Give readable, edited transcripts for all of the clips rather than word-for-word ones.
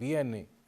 BNA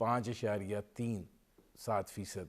5.37%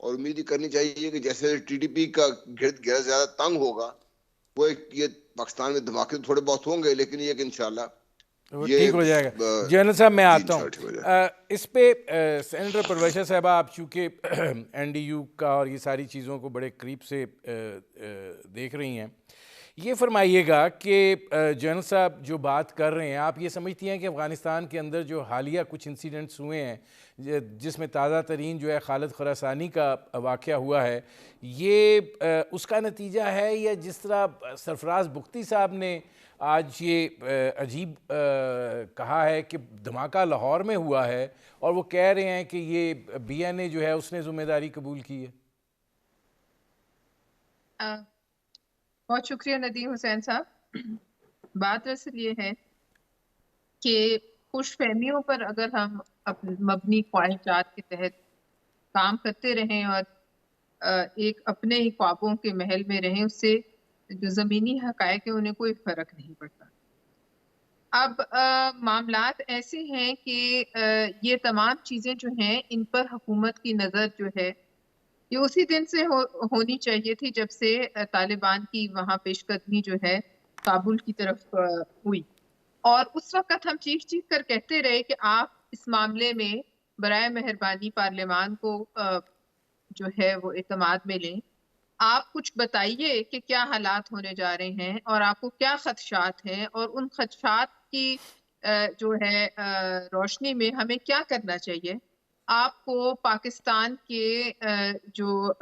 اور امید ہی کرنی چاہیے کہ جیسے ٹی ڈی پی کا گرد گرد زیادہ تنگ ہوگا، وہ یہ پاکستان میں دھماکے تھوڑے بہت ہوں گے، لیکن یہ کہ انشاءاللہ وہ یہ ٹھیک ہو جائے گا. جنرل صاحب میں آتا ہوں ٹھیک ہو جائے. اس پہ. سینیٹر پرویشا صاحبہ، آپ چونکہ این ڈی یو کا اور یہ ساری چیزوں کو بڑے قریب سے دیکھ رہی ہیں، یہ فرمائیے گا کہ جنرل صاحب جو بات کر رہے ہیں، آپ یہ سمجھتی ہیں کہ افغانستان کے اندر جو حالیہ کچھ انسیڈنٹس ہوئے ہیں، جس میں تازہ ترین جو ہے خالد خراسانی کا واقعہ ہوا ہے، یہ اس کا نتیجہ ہے، یا جس طرح سرفراز بگٹی صاحب نے آج یہ عجیب کہا ہے کہ دھماکہ لاہور میں ہوا ہے اور وہ کہہ رہے ہیں کہ یہ بی این اے جو ہے اس نے ذمہ داری قبول کی ہے؟ بہت شکریہ ندیم حسین صاحب. بات اصل یہ ہے کہ خوش فہمیوں پر اگر ہم مبنی خواہشات کے تحت کام کرتے رہیں اور ایک اپنے ہی خوابوں کے محل میں رہیں، اس سے جو زمینی حقائق ہیں انہیں کوئی فرق نہیں پڑتا. اب معاملات ایسے ہیں کہ یہ تمام چیزیں جو ہیں ان پر حکومت کی نظر جو ہے یہ اسی دن سے ہونی چاہیے تھی جب سے طالبان کی وہاں پیش قدمی جو ہے کابل کی طرف ہوئی. اور اس وقت ہم چیخ چیخ کر کہتے رہے کہ آپ اس معاملے میں برائے مہربانی پارلیمان کو جو ہے وہ اعتماد میں لیں. آپ کچھ بتائیے کہ کیا حالات ہونے جا رہے ہیں اور آپ کو کیا خدشات ہیں، اور ان خدشات کی جو ہے روشنی میں ہمیں کیا کرنا چاہیے. آپ کو پاکستان کے جو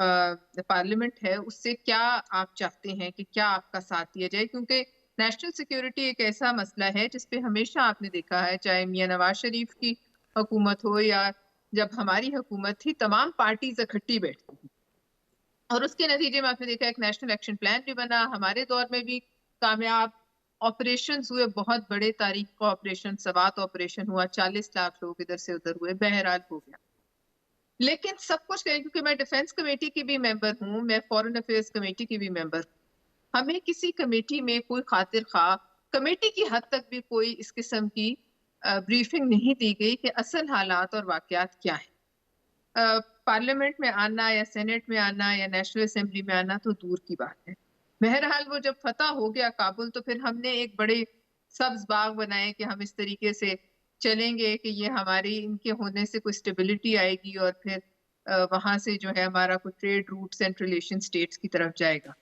پارلیمنٹ ہے اس سے کیا آپ چاہتے ہیں کہ کیا آپ کا ساتھ دیا جائے، کیونکہ نیشنل سیکیورٹی ایک ایسا مسئلہ ہے جس پہ ہمیشہ آپ نے دیکھا ہے، چاہے میاں نواز شریف کی حکومت ہو یا جب ہماری حکومت تھی، تمام پارٹیز اکٹھی بیٹھتی تھی اور اس کے نتیجے میں آپ نے دیکھا ایک نیشنل ایکشن پلان بھی بنا. ہمارے دور میں بھی کامیاب آپریشنز ہوئے، بہت بڑے تاریخ کا آپریشن، سوات آپریشن ہوا، 40 لاکھ لوگ ادھر سے ادھر ہوئے، بہرحال ہو گیا. لیکن سب کچھ کیونکہ میں ڈیفنس کمیٹی کی بھی ممبر ہوں، میں فورن افیئرز کمیٹی کی بھی ممبر ہوں، ہمیں کسی کمیٹی میں کوئی خاطر خواہ کمیٹی کی حد تک بھی کوئی اس قسم کی بریفنگ نہیں دی گئی کہ اصل حالات اور واقعات کیا ہیں. پارلیمنٹ میں آنا یا سینٹ میں آنا یا نیشنل اسمبلی میں آنا تو دور کی بات ہے. بہرحال وہ جب فتح ہو گیا کابل تو پھر ہم نے ایک بڑے سبز باغ بنائے کہ ہم اس طریقے سے چلیں گے کہ یہ ہماری ان کے ہونے سے کوئی اسٹیبلٹی آئے گی اور پھر وہاں سے جو ہے ہمارا کوئی trade route Central Asian states کی طرف جائے گا.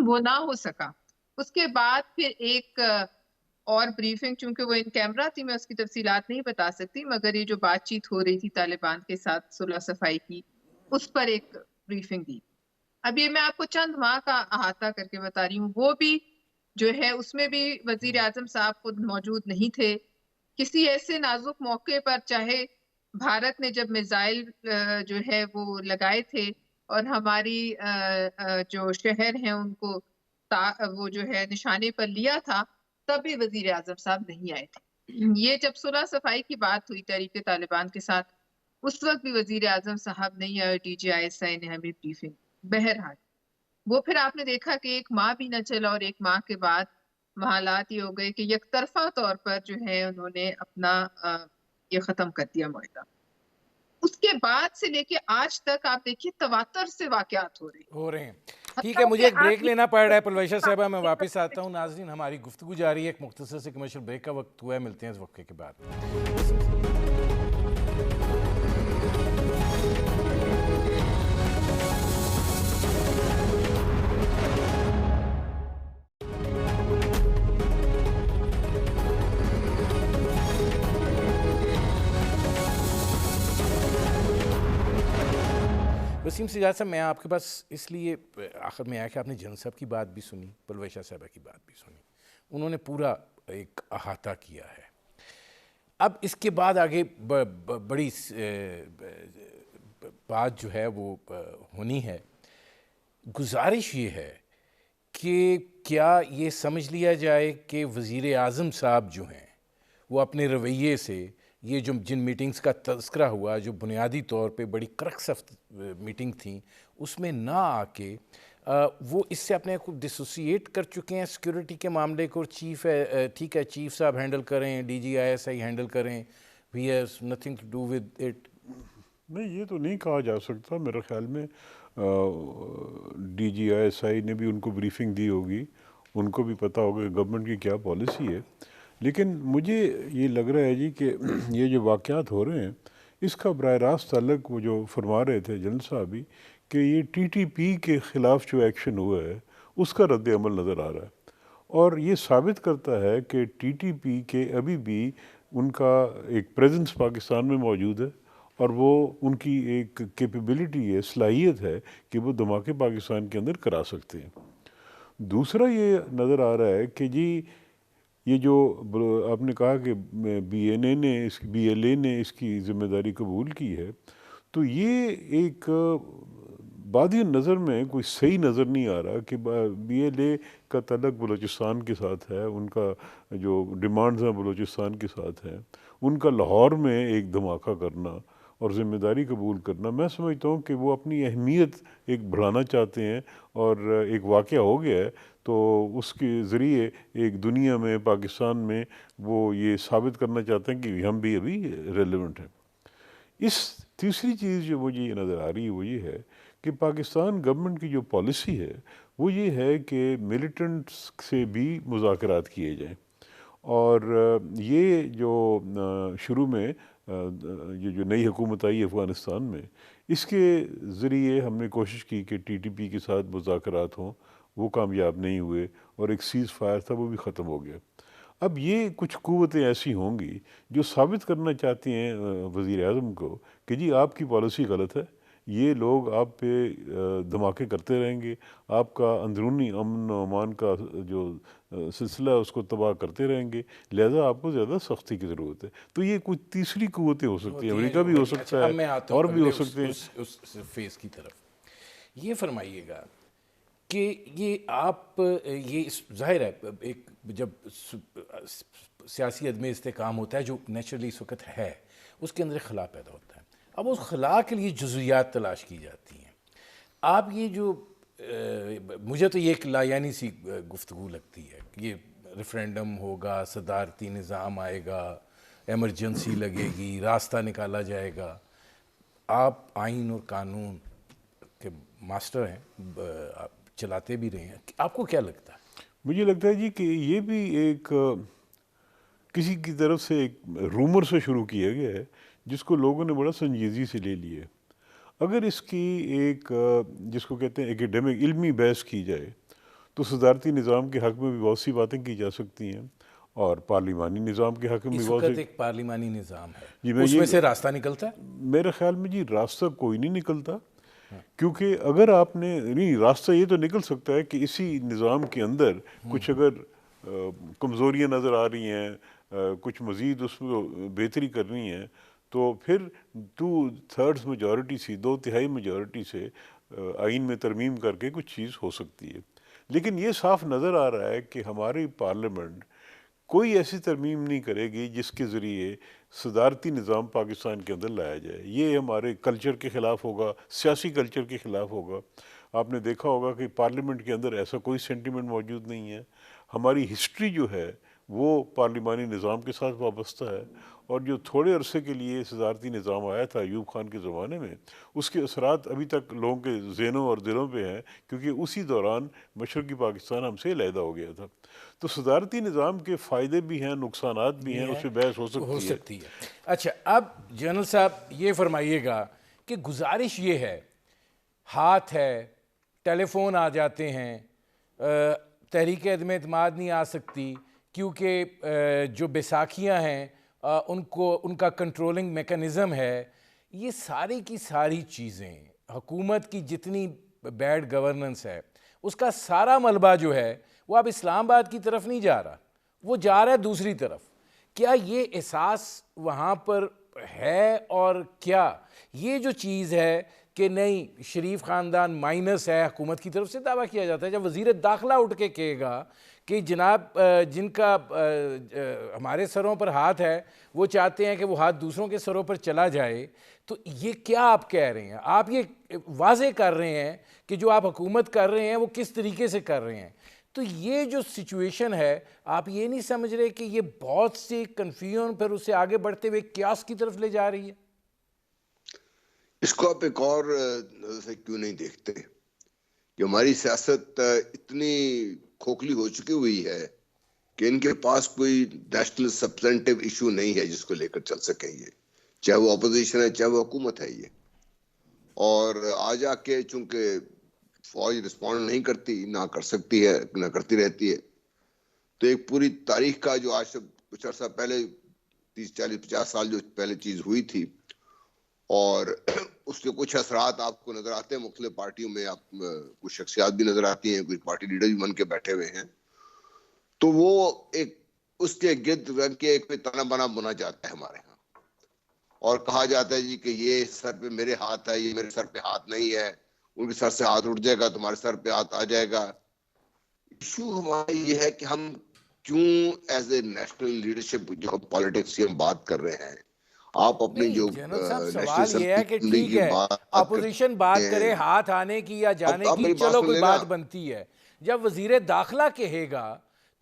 وہ نہ ہو سکا. اس کے بعد پھر ایک اور بریفنگ، چونکہ وہ ان کیمرہ تھی میں اس کی تفصیلات نہیں بتا سکتی، مگر یہ جو بات چیت ہو رہی تھی طالبان کے ساتھ صلح صفائی کی، اس پر ایک بریفنگ دی. اب یہ میں آپ کو چند ماہ کا احاطہ کر کے بتا رہی ہوں. وہ بھی جو ہے اس میں بھی وزیر اعظم صاحب خود موجود نہیں تھے. کسی ایسے نازک موقع پر، چاہے بھارت نے جب میزائل جو ہے وہ لگائے تھے اور ہماری جو شہر ہیں ان کو وہ جو ہے نشانے پر لیا تھا، تب بھی وزیر اعظم صاحب نہیں آئے تھے. یہ جب صلح صفائی کی بات ہوئی تحریک طالبان کے ساتھ، اس وقت بھی وزیر اعظم صاحب نہیں آئے، ڈی جی آئی ایس آئی نے ہمیں بریفنگ. بہرحال وہ پھر آپ نے دیکھا کہ ایک ماہ بھی نہ چلا اور ایک ماہ کے بعد حالات یہ ہو گئے کہ یک طرفہ طور پر جو ہے انہوں نے اپنا یہ ختم کر دیا معاہدہ. اس کے بعد سے لے کے آج تک آپ دیکھیے تواتر سے واقعات ہو رہے ہیں. ٹھیک ہے، مجھے ایک بریک لینا پڑ رہا ہے پرویشا صاحبہ، میں واپس آتا ہوں. ناظرین، ہماری گفتگو جاری ہے، ایک مختصر سے کمرشل بریک کا وقت ہوا ہے، ملتے ہیں اس وقفے کے بعد. وسیم سجاد صاحب، میں آپ کے پاس اس لیے آخر میں آیا کہ آپ نے جنرل صاحب کی بات بھی سنی، پرویشا صاحبہ کی بات بھی سنی، انہوں نے پورا ایک احاطہ کیا ہے. اب اس کے بعد آگے بڑی بات جو ہے وہ ہونی ہے. گزارش یہ ہے کہ کیا یہ سمجھ لیا جائے کہ وزیر اعظم صاحب جو ہیں وہ اپنے رویے سے، یہ جو جن میٹنگز کا تذکرہ ہوا جو بنیادی طور پہ بڑی کرکسفت میٹنگ تھیں، اس میں نہ آ کے وہ اس سے اپنے کو ڈسوسیٹ کر چکے ہیں سیکیورٹی کے معاملے کو. چیف ہے، ٹھیک ہے، چیف صاحب ہینڈل کریں، D G I S I handle کریں، we has nothing to do with it. نہیں، یہ تو نہیں کہا جا سکتا. میرے خیال میں DGISI نے بھی ان کو بریفنگ دی ہوگی، ان کو بھی پتہ ہوگا کہ گورنمنٹ کی کیا پالیسی ہے. لیکن مجھے یہ لگ رہا ہے جی کہ یہ جو واقعات ہو رہے ہیں اس کا براہ راست تعلق وہ جو فرما رہے تھے جنرل صاحب بھی کہ یہ TTP کے خلاف جو ایکشن ہوا ہے اس کا رد عمل نظر آ رہا ہے، اور یہ ثابت کرتا ہے کہ TTP کے ابھی بھی ان کا ایک پریزنس پاکستان میں موجود ہے، اور وہ ان کی ایک کیپیبلٹی ہے، صلاحیت ہے کہ وہ دھماکے پاکستان کے اندر کرا سکتے ہیں. دوسرا یہ نظر آ رہا ہے کہ جی یہ جو آپ نے کہا کہ BLA نے اس کی ذمہ داری قبول کی ہے، تو یہ ایک بادی نظر میں کوئی صحیح نظر نہیں آ رہا کہ BLA کا تعلق بلوچستان کے ساتھ ہے، ان کا جو ڈیمانڈز ہیں بلوچستان کے ساتھ ہیں، ان کا لاہور میں ایک دھماکہ کرنا اور ذمہ داری قبول کرنا، میں سمجھتا ہوں کہ وہ اپنی اہمیت ایک بڑھانا چاہتے ہیں، اور ایک واقعہ ہو گیا ہے تو اس کے ذریعے ایک دنیا میں، پاکستان میں وہ یہ ثابت کرنا چاہتے ہیں کہ ہم بھی ابھی ریلیونٹ ہیں. اس تیسری چیز جو مجھے یہ نظر آ رہی ہے وہ یہ ہے کہ پاکستان گورنمنٹ کی جو پالیسی ہے وہ یہ ہے کہ ملیٹنٹس سے بھی مذاکرات کیے جائیں، اور یہ جو شروع میں یہ جو نئی حکومت آئی افغانستان میں، اس کے ذریعے ہم نے کوشش کی کہ TTP کے ساتھ مذاکرات ہوں، وہ کامیاب نہیں ہوئے، اور ایک سیز فائر تھا وہ بھی ختم ہو گیا. اب یہ کچھ قوتیں ایسی ہوں گی جو ثابت کرنا چاہتی ہیں وزیر اعظم کو کہ جی آپ کی پالیسی غلط ہے، یہ لوگ آپ پہ دھماکے کرتے رہیں گے، آپ کا اندرونی امن و امان کا جو سلسلہ ہے اس کو تباہ کرتے رہیں گے، لہذا آپ کو زیادہ سختی کی ضرورت ہے. تو یہ کچھ تیسری قوتیں ہو سکتی ہیں، امریکہ بھی ہو سکتا اب ہے میں آتا اور ہوں بھی ہو اگلے سکتے ہیں. اس فیز کی طرف. یہ فرمائیے گا کہ یہ آپ یہ ظاہر ہے ایک جب سیاسی عدم استحکام ہوتا ہے جو نیچرلی اس وقت ہے، اس کے اندر خلا پیدا ہوتا ہے. اب اس خلا کے لیے جزویات تلاش کی جاتی ہیں. آپ یہ جو مجھے تو یہ ایک لایعنی سی گفتگو لگتی ہے کہ یہ ریفرینڈم ہوگا، صدارتی نظام آئے گا، ایمرجنسی لگے گی، راستہ نکالا جائے گا. آپ آئین اور قانون کے ماسٹر ہیں، آپ چلاتے بھی رہے ہیں، آپ کو کیا لگتا ہے؟ مجھے لگتا ہے جی کہ یہ بھی ایک کسی کی طرف سے ایک رومر سے شروع کیا گیا ہے جس کو لوگوں نے بڑا سنجیدگی سے لے لیا ہے. اگر اس کی ایک جس کو کہتے ہیں ایکیڈیمک علمی بحث کی جائے تو صدارتی نظام کے حق میں بھی بہت سی باتیں کی جا سکتی ہیں، اور پارلیمانی نظام کے حق میں بھی اس بہت وقت سی. ایک پارلیمانی نظام ہے، جی میں اس میں سے راستہ نکلتا ہے؟ میرے خیال میں جی راستہ کوئی نہیں نکلتا، کیونکہ اگر آپ نے نہیں راستہ یہ تو نکل سکتا ہے کہ اسی نظام کے اندر کچھ اگر کمزوریاں نظر آ رہی ہیں، کچھ مزید اس میں بہتری کرنی ہے، تو پھر 2/3 میجورٹی سے 2/3 میجورٹی سے آئین میں ترمیم کر کے کچھ چیز ہو سکتی ہے. لیکن یہ صاف نظر آ رہا ہے کہ ہماری پارلیمنٹ کوئی ایسی ترمیم نہیں کرے گی جس کے ذریعے صدارتی نظام پاکستان کے اندر لایا جائے. یہ ہمارے کلچر کے خلاف ہوگا، سیاسی کلچر کے خلاف ہوگا. آپ نے دیکھا ہوگا کہ پارلیمنٹ کے اندر ایسا کوئی سینٹیمنٹ موجود نہیں ہے. ہماری ہسٹری جو ہے وہ پارلیمانی نظام کے ساتھ وابستہ ہے، اور جو تھوڑے عرصے کے لیے صدارتی نظام آیا تھا ایوب خان کے زمانے میں، اس کے اثرات ابھی تک لوگوں کے ذہنوں اور دلوں پہ ہیں، کیونکہ اسی دوران مشرقی پاکستان ہم سے علیحدہ ہو گیا تھا. تو صدارتی نظام کے فائدے بھی ہیں، نقصانات بھی ہیں، اس پہ بحث ہو سکتی ہے. اچھا، اب جنرل صاحب یہ فرمائیے گا کہ گزارش یہ ہے، ہاتھ ہے، ٹیلی فون آ جاتے ہیں، تحریک عدم اعتماد نہیں آ سکتی کیونکہ جو بیساکھیاں ہیں ان کا کنٹرولنگ میکنزم ہے. یہ ساری کی ساری چیزیں، حکومت کی جتنی بیڈ گورننس ہے، اس کا سارا ملبہ جو ہے وہ اب اسلام آباد کی طرف نہیں جا رہا، وہ جا رہا ہے دوسری طرف. کیا یہ احساس وہاں پر ہے؟ اور کیا یہ جو چیز ہے کہ نہیں شریف خاندان مائنس ہے، حکومت کی طرف سے دعویٰ کیا جاتا ہے، جب وزیر داخلہ اٹھ کے کہے گا کہ جناب جن کا ہمارے سروں پر ہاتھ ہے وہ چاہتے ہیں کہ وہ ہاتھ دوسروں کے سروں پر چلا جائے، تو یہ کیا آپ کہہ رہے ہیں؟ آپ یہ واضح کر رہے ہیں کہ جو آپ حکومت کر رہے ہیں وہ کس طریقے سے کر رہے ہیں. تو یہ جو سچویشن ہے، آپ یہ نہیں سمجھ رہے کہ یہ بہت سی کنفیوژن پھر اسے آگے بڑھتے ہوئے کیاس کی طرف لے جا رہی ہے؟ اس کو آپ ایک اور نظر سے کیوں نہیں دیکھتے کہ ہماری سیاست اتنی کھوکھلی ہو چکی ہوئی ہے کہ ان کے پاس کوئی نیشنل سبسٹینٹیو ایشو نہیں ہے جس کو لے کر چل سکیں یہ، چاہے وہ اپوزیشن ہے چاہے وہ حکومت ہے یہ. اور آ جا کے چونکہ فوج رسپونڈ نہیں کرتی، نہ کر سکتی ہے، نہ کرتی رہتی ہے، تو ایک پوری تاریخ کا جو آج سے کچھ عرصہ پہلے 30 40 50 سال جو پہلے چیز ہوئی تھی، اور اس کے کچھ اثرات آپ کو نظر آتے ہیں مختلف پارٹیوں میں. آپ کچھ شخصیات بھی نظر آتی ہیں، کچھ پارٹی لیڈر بھی بن کے بیٹھے ہوئے ہیں، تو وہ ایک اس کے گرد رنگ کے ایک تنا بنا بنا جاتا ہے ہمارے ہاں، اور کہا جاتا ہے جی کہ یہ سر پہ میرے ہاتھ ہے، یہ میرے سر پہ ہاتھ نہیں ہے، ان کے سر سے ہاتھ اٹھ جائے گا تمہارے سر پہ ہاتھ آ جائے گا. ایشو ہمارا یہ ہے کہ ہم کیوں ایز اے نیشنل لیڈرشپ جو پالیٹکس کی ہم بات کر رہے ہیں، آپ اپنی نہیں جو جنرل صاحب، نیشنل سوال یہ ہے کہ اسمبلی ٹھیک کی ہے بات اپوزیشن کرتے بات کرے ہیں. ہاتھ آنے کی یا جانے اب کی، میری بات چلو سن کوئی لینا. بات بنتی ہے. جب وزیر داخلہ کہے گا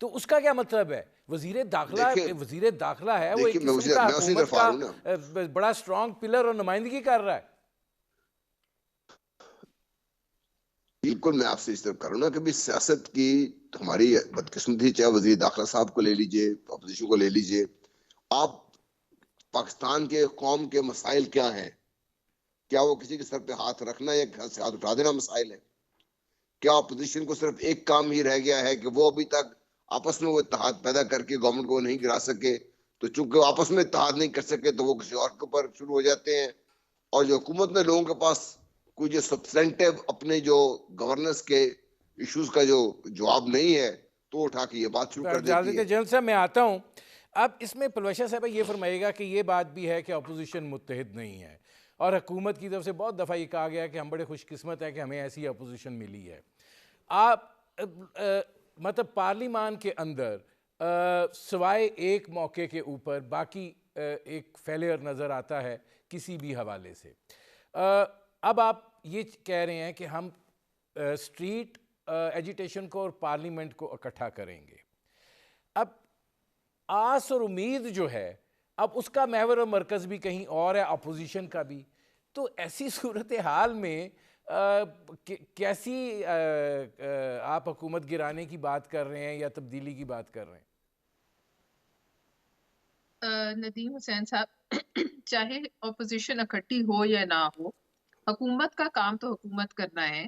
تو اس کا کیا مطلب ہے؟ وزیر داخلہ ہے، وہ ایک دیکھیے قسم کا میں اسی حکومت طرف آ کا رہا ہوں نا. بڑا سٹرونگ پلر اور نمائندگی کر رہا ہے. بالکل میں آپ سے اس طرف کر رہا ہوں نا کہ بھی سیاست کی ہماری بدقسمتی، چاہے وزیر داخلہ صاحب کو لے لیجئے، اپوزیشن کو لے لیجئے، آپ پاکستان کے قوم کے مسائل کیا ہیں؟ کیا وہ کسی کے سر پہ ہاتھ رکھنا یا گھر سے ہاتھ اٹھا دینا مسائل ہے؟ کیا اپوزیشن کو صرف ایک کام ہی رہ گیا ہے کہ وہ ابھی تک آپس میں وہ اتحاد پیدا کر کے گورنمنٹ کو نہیں گرا سکے، تو چونکہ وہ آپس میں اتحاد نہیں کر سکے تو وہ کسی اور کے اوپر شروع ہو جاتے ہیں، اور جو حکومت میں لوگوں کے پاس کوئی جو سبسٹینٹیو اپنے جو گورننس کے ایشوز کا جو جواب نہیں ہے تو اٹھا کے یہ بات شروع کر دیتی ہے. جنرل صاحب میں آتا ہوں. اب اس میں پلوشا صاحب یہ فرمائے گا کہ یہ بات بھی ہے کہ اپوزیشن متحد نہیں ہے، اور حکومت کی طرف سے بہت دفعہ یہ کہا گیا کہ ہم بڑے خوش قسمت ہیں کہ ہمیں ایسی اپوزیشن ملی ہے. آپ مطلب پارلیمان کے اندر سوائے ایک موقع کے اوپر باقی ایک فیلئر نظر آتا ہے کسی بھی حوالے سے. اب آپ یہ کہہ رہے ہیں کہ ہم اسٹریٹ ایجیٹیشن کو اور پارلیمنٹ کو اکٹھا کریں گے. اب آس اور امید جو ہے، اب اس کا محور و مرکز بھی کہیں اور ہے، اپوزیشن کا بھی. تو ایسی صورتحال میں کیسی آپ حکومت گرانے کی بات کر رہے ہیں یا تبدیلی کی بات کر رہے ہیں؟ ندیم حسین صاحب، چاہے اپوزیشن اکٹھی ہو یا نہ ہو، حکومت کا کام تو حکومت کرنا ہے.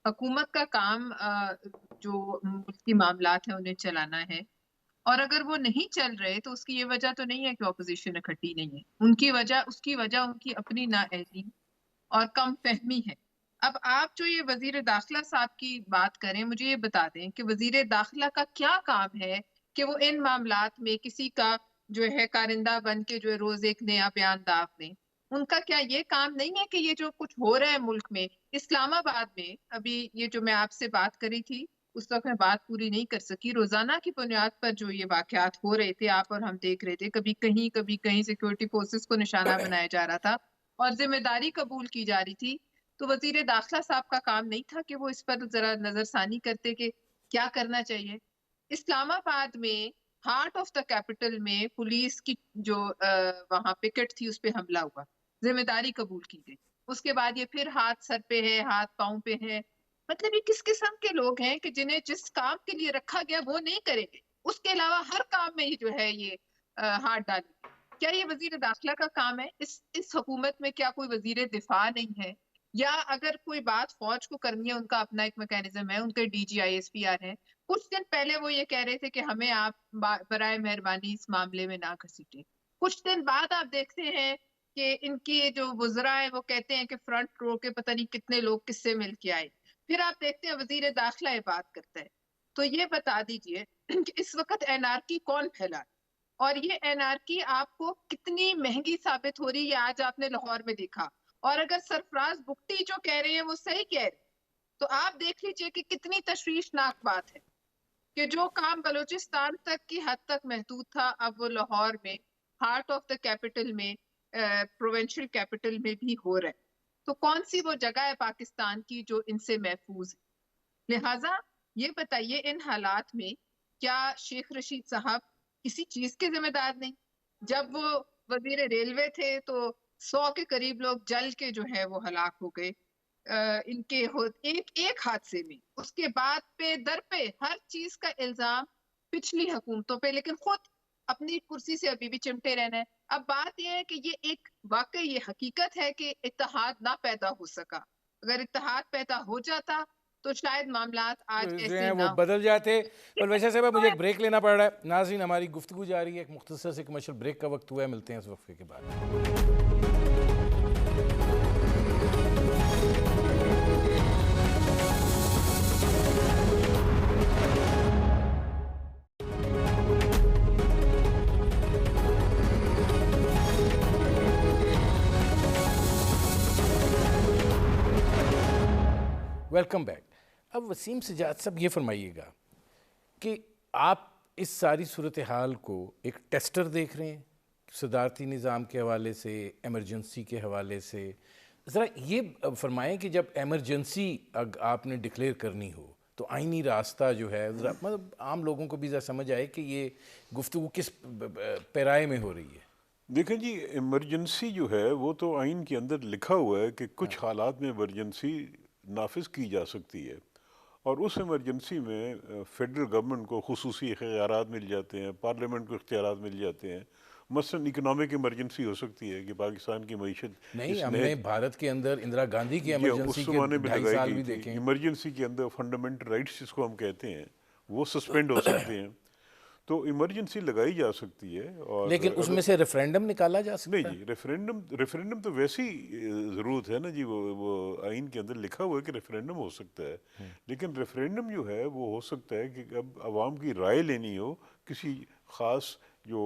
حکومت کا کام جو ملکی معاملات ہیں انہیں چلانا ہے، اور اگر وہ نہیں چل رہے تو اس کی یہ وجہ تو نہیں ہے کہ اپوزیشن اکٹھی نہیں ہے. اس کی وجہ ان کی اپنی نااہلی اور کم فہمی ہے. اب آپ جو یہ وزیر داخلہ صاحب کی بات کریں، مجھے یہ بتا دیں کہ وزیر داخلہ کا کیا کام ہے کہ وہ ان معاملات میں کسی کا جو ہے کارندہ بن کے جو ہے روز ایک نیا بیان داغ دیں. ان کا کیا یہ کام نہیں ہے کہ یہ جو کچھ ہو رہا ہے ملک میں، اسلام آباد میں ابھی یہ جو میں آپ سے بات کری تھی اس وقت میں بات پوری نہیں کر سکی، روزانہ کی بنیاد پر جو یہ واقعات ہو رہے تھے آپ اور ہم دیکھ رہے تھے، کبھی کہیں سیکورٹی فورسز کو نشانہ بنایا جا رہا تھا اور ذمہ داری قبول کی جا رہی تھی. تو وزیر داخلہ صاحب کا کام نہیں تھا کہ وہ اس پر ذرا نظر ثانی کرتے کہ کیا کرنا چاہیے؟ اسلام آباد میں ہارٹ آف دا کیپٹل میں پولیس کی جو وہاں پکٹ تھی اس پہ حملہ ہوا، ذمہ داری قبول کی گئی، اس کے بعد یہ پھر ہاتھ سر پہ ہے، ہاتھ پاؤں پہ ہے. مطلب یہ کس قسم کے لوگ ہیں کہ جنہیں جس کام کے لیے رکھا گیا وہ نہیں کریں گے، اس کے علاوہ ہر کام میں ہی جو ہے یہ ہاتھ ڈالیں گے. کیا یہ وزیر داخلہ کا کام ہے؟ اس حکومت میں کیا کوئی وزیر دفاع نہیں ہے؟ یا اگر کوئی بات فوج کو کرنی ہے ان کا اپنا ایک میکینزم ہے، ان کے ڈی جی ISPR ہے. کچھ دن پہلے وہ یہ کہہ رہے تھے کہ ہمیں آپ برائے مہربانی اس معاملے میں نہ گھسیٹیں. کچھ دن بعد آپ دیکھتے ہیں کہ ان کی جو وزراء ہیں وہ کہتے ہیں کہ فرنٹ رو کے پتہ نہیں کتنے لوگ کس سے مل کے آئے. پھر آپ دیکھتے ہیں وزیر داخلہ یہ بات کرتا ہے. تو یہ بتا دیجئے کہ اس وقت NRK کون پھیلا، اور یہ NRK آپ کو کتنی مہنگی ثابت ہو رہی ہے؟ آج آپ نے لاہور میں دیکھا. اور اگر سرفراز بگٹی جو کہہ رہے ہیں وہ صحیح کہہ رہے ہیں تو آپ دیکھ لیجئے کہ کتنی تشویشناک بات ہے کہ جو کام بلوچستان تک کی حد تک محدود تھا اب وہ لاہور میں ہارٹ آف دا کیپٹل میں پروونشل کیپٹل میں بھی ہو رہا ہے. تو کون سی وہ جگہ ہے پاکستان کی جو ان سے محفوظ ہے؟ لہٰذا یہ بتائیے ان حالات میں کیا شیخ رشید صاحب کسی چیز کے ذمہ دار نہیں؟ جب وہ وزیر ریلوے تھے تو 100 کے قریب لوگ جل کے جو ہے وہ ہلاک ہو گئے ان کے ایک حادثے میں. اس کے بعد پہ در پہ ہر چیز کا الزام پچھلی حکومتوں پہ، لیکن خود اپنی کرسی سے ابھی بھی چمٹے رہنا ہے. اب بات یہ ہے کہ یہ ایک واقعی یہ حقیقت ہے کہ اتحاد نہ پیدا ہو سکا. اگر اتحاد پیدا ہو جاتا تو شاید معاملات آج جو ایسے ہیں نہ وہ ہوں. بدل جاتے. پروفیسر صاحب مجھے ایک بریک لینا پڑ رہا ہے. ناظرین ہماری گفتگو جاری ہے، ایک مختصر سے کمرشل بریک کا وقت ہوا ہے. ملتے ہیں اس وقفے کے بعد. Welcome back. اب وسیم سجاد صاحب یہ فرمائیے گا کہ آپ اس ساری صورتحال کو ایک ٹیسٹر دیکھ رہے ہیں صدارتی نظام کے حوالے سے، ایمرجنسی کے حوالے سے. ذرا یہ فرمائیں کہ جب ایمرجنسی آپ نے ڈکلیئر کرنی ہو تو آئینی راستہ جو ہے ذرا مطلب عام لوگوں کو بھی ذرا سمجھ آئے کہ یہ گفتگو کس پیرائے میں ہو رہی ہے. دیکھیں جی، ایمرجنسی جو ہے وہ تو آئین کے اندر لکھا ہوا ہے کہ کچھ حالات میں ایمرجنسی نافذ کی جا سکتی ہے، اور اس ایمرجنسی میں فیڈرل گورنمنٹ کو خصوصی اختیارات مل جاتے ہیں، پارلیمنٹ کو اختیارات مل جاتے ہیں. مثلاً اکنامک ایمرجنسی ہو سکتی ہے کہ پاکستان کی معیشت نہیں، ہم نے بھارت کے اندر اندرا گاندھی کی ایمرجنسی اس کے زمانے میں 2.5 لگائی سال گئی بھی تھی. دیکھیں. ایمرجنسی کے اندر فنڈامنٹل رائٹس جس کو ہم کہتے ہیں وہ سسپینڈ ہو سکتے ہیں، تو ایمرجنسی لگائی جا سکتی ہے. اور لیکن اس میں سے ریفرینڈم نکالا جا سکتا نہیں جی، ریفرینڈم تو ویسی ضرورت ہے نا جی، وہ آئین کے اندر لکھا ہوا ہے کہ ریفرینڈم ہو سکتا ہے. لیکن ریفرینڈم جو ہے وہ ہو سکتا ہے کہ اب عوام کی رائے لینی ہو کسی خاص جو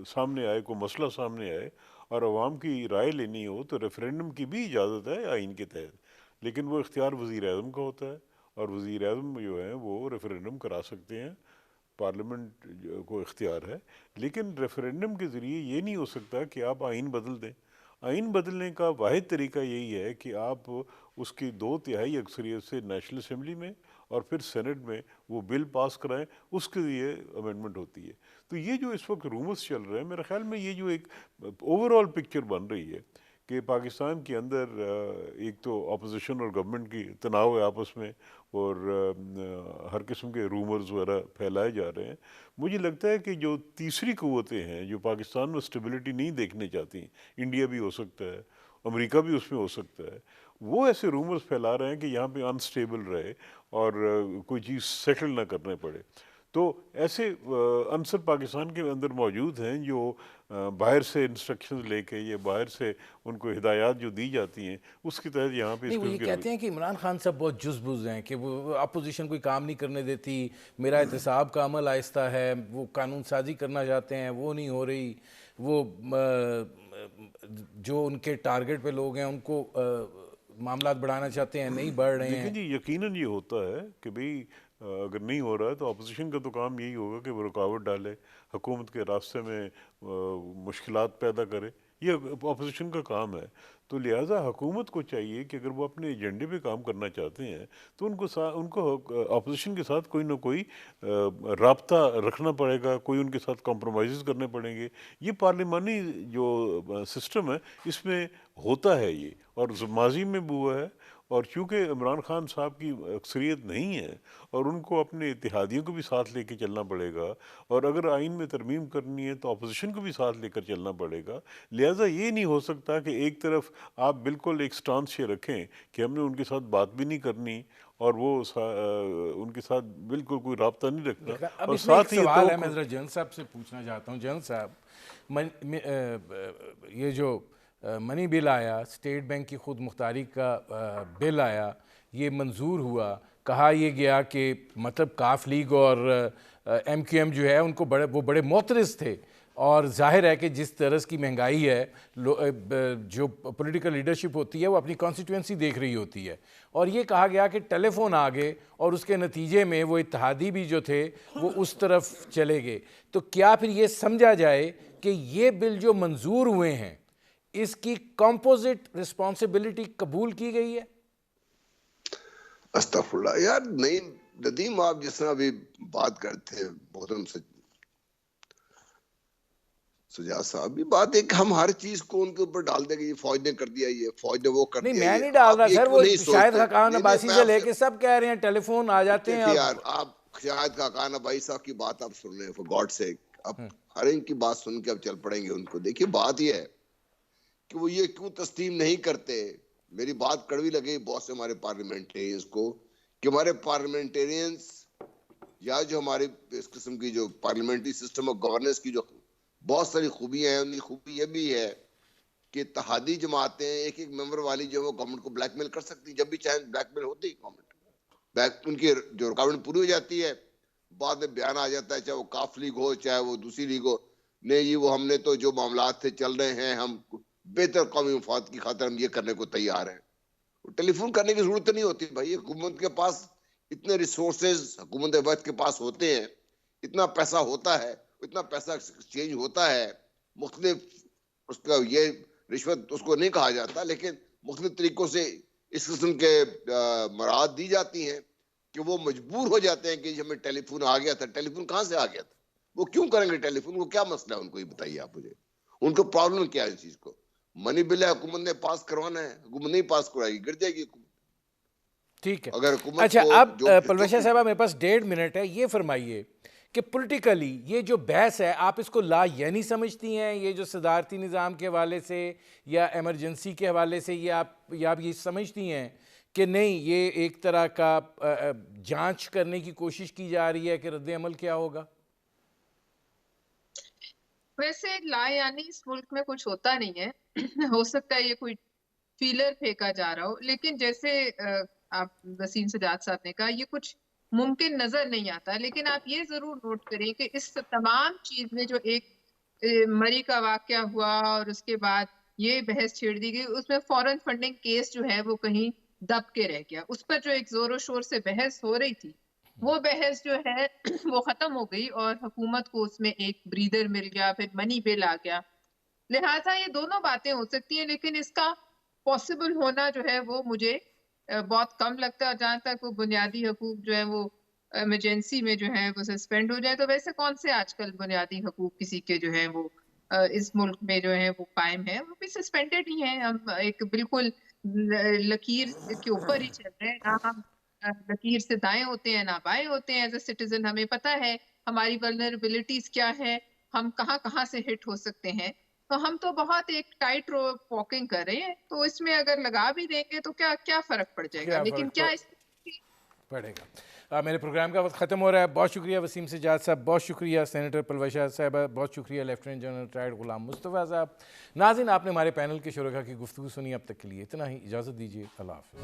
سامنے آئے، کوئی مسئلہ سامنے آئے اور عوام کی رائے لینی ہو تو ریفرینڈم کی بھی اجازت ہے آئین کے تحت. لیکن وہ اختیار وزیر اعظم کا ہوتا ہے، اور وزیر اعظم جو ہیں وہ ریفرینڈم کرا سکتے ہیں، پارلیمنٹ کو اختیار ہے. لیکن ریفرینڈم کے ذریعے یہ نہیں ہو سکتا کہ آپ آئین بدل دیں. آئین بدلنے کا واحد طریقہ یہی ہے کہ آپ اس کی 2/3 اکثریت سے نیشنل اسمبلی میں اور پھر سینٹ میں وہ بل پاس کرائیں، اس کے لیے امینڈمنٹ ہوتی ہے. تو یہ جو اس وقت رومرز چل رہے ہیں، میرے خیال میں یہ جو ایک اوور آل پکچر بن رہی ہے کہ پاکستان کے اندر ایک تو اپوزیشن اور گورنمنٹ کی تناؤ ہے آپس میں، اور ہر قسم کے رومرز وغیرہ پھیلائے جا رہے ہیں. مجھے لگتا ہے کہ جو تیسری قوتیں ہیں جو پاکستان میں اسٹیبلٹی نہیں دیکھنے چاہتی، انڈیا بھی ہو سکتا ہے، امریکہ بھی اس میں ہو سکتا ہے، وہ ایسے رومرز پھیلا رہے ہیں کہ یہاں پہ انسٹیبل رہے اور کوئی چیز سیٹل نہ کرنے پڑے. تو ایسے عنصر پاکستان کے اندر موجود ہیں جو باہر سے انسٹرکشنز لے کے یا باہر سے ان کو ہدایات جو دی جاتی ہیں اس کے تحت یہاں پہ نہیں. وہ یہ کہتے ہیں کہ عمران خان صاحب بہت جزبز ہیں کہ وہ اپوزیشن کوئی کام نہیں کرنے دیتی، میرا احتساب کا عمل آہستہ ہے، وہ قانون سازی کرنا چاہتے ہیں وہ نہیں ہو رہی، وہ جو ان کے ٹارگٹ پہ لوگ ہیں ان کو معاملات بڑھانا چاہتے ہیں، نہیں بڑھ رہے ہیں. دیکھیں جی، یقیناً یہ ہوتا ہے کہ بھئی اگر نہیں ہو رہا ہے تو اپوزیشن کا تو کام یہی ہوگا کہ وہ رکاوٹ ڈالے، حکومت کے راستے میں مشکلات پیدا کرے، یہ اپوزیشن کا کام ہے. تو لہٰذا حکومت کو چاہیے کہ اگر وہ اپنے ایجنڈے پہ کام کرنا چاہتے ہیں تو ان کو اپوزیشن کے ساتھ کوئی نہ کوئی رابطہ رکھنا پڑے گا، کوئی ان کے ساتھ کمپرومائزز کرنے پڑیں گے. یہ پارلیمانی جو سسٹم ہے اس میں ہوتا ہے یہ، اور ماضی میں بھی ہوا ہے. اور چونکہ عمران خان صاحب کی اکثریت نہیں ہے اور ان کو اپنے اتحادیوں کو بھی ساتھ لے کے چلنا پڑے گا، اور اگر آئین میں ترمیم کرنی ہے تو اپوزیشن کو بھی ساتھ لے کر چلنا پڑے گا. لہٰذا یہ نہیں ہو سکتا کہ ایک طرف آپ بالکل ایک سٹانس یہ رکھیں کہ ہم نے ان کے ساتھ بات بھی نہیں کرنی اور وہ ان کے ساتھ بالکل کوئی رابطہ نہیں رکھنا. اب اور اس میں ایک ساتھ ہی سوال ہے، میں ذرا جنرل صاحب سے پوچھنا چاہتا ہوں. جنرل صاحب، یہ جو منی بل آیا، اسٹیٹ بینک کی خود مختاری کا بل آیا، یہ منظور ہوا، کہا یہ گیا کہ مطلب کاف لیگ اور ایم کیو ایم جو ہے ان کو وہ بڑے معترض تھے، اور ظاہر ہے کہ جس طرز کی مہنگائی ہے جو پولیٹیکل لیڈرشپ ہوتی ہے وہ اپنی کانسٹیٹوئنسی دیکھ رہی ہوتی ہے، اور یہ کہا گیا کہ ٹیلی فون آ گئے اور اس کے نتیجے میں وہ اتحادی بھی جو تھے وہ اس طرف چلے گئے. تو کیا پھر یہ سمجھا جائے کہ یہ بل جو منظور ہوئے ہیں اس کی کمپوزٹ رسپانسبلٹی قبول کی گئی ہے؟ استغفر اللہ یار. نہیں ندیم، آپ جس طرح ابھی بات کرتے ہیں محترم سے، سجاد صاحب یہ بات ہے کہ ہم ہر چیز کو ان کے اوپر ڈال دیں گے، یہ فوج نے کر دیا، یہ فوج نے وہ کر نہیں دیا. میں یہ نہیں ڈال رہا آپ یہ سر، کیوں وہ نہیں شاہد سوچتے؟ خاقان نہیں، عباسی میں سے آپ لے کے سب کہہ رہے ہیں، ٹیلی فون آ جاتے ہیں. دیکھیے یار، آپ شاہد خاقان عباسی صاحب کی بات آپ سن رہے ہیں، فور گاڈ سیک. اب ہر ان کی بات سن کے اب چل پڑیں گے ان کو. دیکھیے بات یہ ہے کہ وہ یہ کیوں تسلیم نہیں کرتے. میری بات کڑوی لگے بہت سے ہمارے پارلیمنٹرینز کو کہ ہمارے پارلیمنٹرینز یا جو ہمارے اس قسم کی جو پارلیمنٹری سسٹم آف گورننس کی جو بہت ساری خوبیاں ہیں، ان کی خوبی یہ بھی ہے کہ اتحادی جماعتیں ایک ایک ممبر والی جو وہ گورنمنٹ کو بلیک میل کر سکتی، جب بھی چاہیں بلیک میل ہوتی ہے گورنمنٹ. ان کی جو رکاوٹ پوری ہو جاتی ہے، بعد میں بیان آ جاتا ہے، چاہے وہ کاف لیگ ہو چاہے وہ دوسری لیگ ہو، نہیں جی وہ ہم نے تو جو معاملات تھے چل رہے ہیں، ہم بہتر قومی مفاد کی خاطر ہم یہ کرنے کو تیار ہیں. ٹیلی فون کرنے کی ضرورت نہیں ہوتی بھائی. حکومت کے پاس اتنے ریسورسز حکومت وقت کے پاس ہوتے ہیں، اتنا پیسہ ہوتا ہے، اتنا پیسہ ایکسچینج ہوتا ہے، مختلف اس کا یہ رشوت اس کو نہیں کہا جاتا، لیکن مختلف طریقوں سے اس قسم کے مراعات دی جاتی ہیں کہ وہ مجبور ہو جاتے ہیں کہ ہمیں ٹیلی فون آ گیا تھا. ٹیلی فون کہاں سے آ گیا تھا؟ وہ کیوں کریں گے ٹیلی فون؟ وہ کیا مسئلہ ہے ان کو، یہ بتائیے آپ مجھے. ان کو پرابلم کیا ہے اس چیز کو؟ منی بل ہے، حکومت نے پاس کروانا ہے، حکومت نہیں پاس کروائے گی گر جائے گی حکومت. ٹھیک ہے. اگر حکومت اچھا کو اب جو پلوشا صاحبہ میرے پاس 1.5 منٹ ہے، یہ فرمائیے کہ پولیٹیکلی یہ جو بحث ہے آپ اس کو لا یعنی سمجھتی ہیں، یہ جو صدارتی نظام کے حوالے سے یا ایمرجنسی کے حوالے سے، یہ آپ یہ سمجھتی ہیں کہ نہیں یہ ایک طرح کا جانچ کرنے کی کوشش کی جا رہی ہے کہ رد عمل کیا ہوگا؟ ویسے لا یعنی اس ملک میں کچھ ہوتا نہیں ہے. ہو سکتا ہے یہ کوئی فیلر پھینکا جا رہا ہو، لیکن جیسے آپ وسیم سجاد صاحب نے کہا یہ کچھ ممکن نظر نہیں آتا. لیکن آپ یہ ضرور نوٹ کریں کہ اس تمام چیز میں جو ایک مری کا واقعہ ہوا اور اس کے بعد یہ بحث چھیڑ دی گئی، اس میں فورن فنڈنگ کیس جو ہے وہ کہیں دب کے رہ گیا. اس پر جو ایک زور و شور سے بحث ہو رہی تھی، وہ بحث جو ہے وہ ختم ہو گئی اور حکومت کو اس میں ایک بریدر مل گیا، پھر منی بل آ گیا. لہٰذا یہ دونوں باتیں ہو سکتی ہیں، لیکن اس کا پاسبل ہونا جو ہے وہ مجھے بہت کم لگتا ہے. اور جہاں تک وہ بنیادی حقوق جو ہے وہ ایمرجنسی میں جو ہے وہ سسپینڈ ہو جائے، تو ویسے کون سے آج کل بنیادی حقوق کسی کے جو ہے وہ اس ملک میں جو ہے وہ قائم ہے؟ وہ بھی سسپینڈڈ ہی ہیں. ہم ایک بالکل لکیر کے اوپر ہی چل رہے ہیں، نہ ہم لکیر سے دائیں ہوتے ہیں نہ بائیں ہوتے ہیں. ایز اے سٹیزن ہمیں پتہ ہے ہماری ولنریبلٹیز کیا ہے، ہم کہاں کہاں سے ہٹ ہو سکتے ہیں. تو ہم تو بہت ایک ٹائٹ روپ واکنگ کر رہے ہیں، تو اس میں اگر لگا بھی دیں گے تو کیا فرق پڑ جائے گا. لیکن کیا اس پڑے گا. میرے پروگرام کا وقت ختم ہو رہا ہے. بہت شکریہ وسیم سجاد صاحب، بہت شکریہ سینیٹر پلوشا صاحبہ، بہت شکریہ lieutenant general retired Ghulam Mustafa صاحب. ناظرین آپ نے ہمارے پینل کے شرکاء کی گفتگو سنی. اب تک کے لیے اتنا ہی، اجازت دیجیے. اللہ حافظ.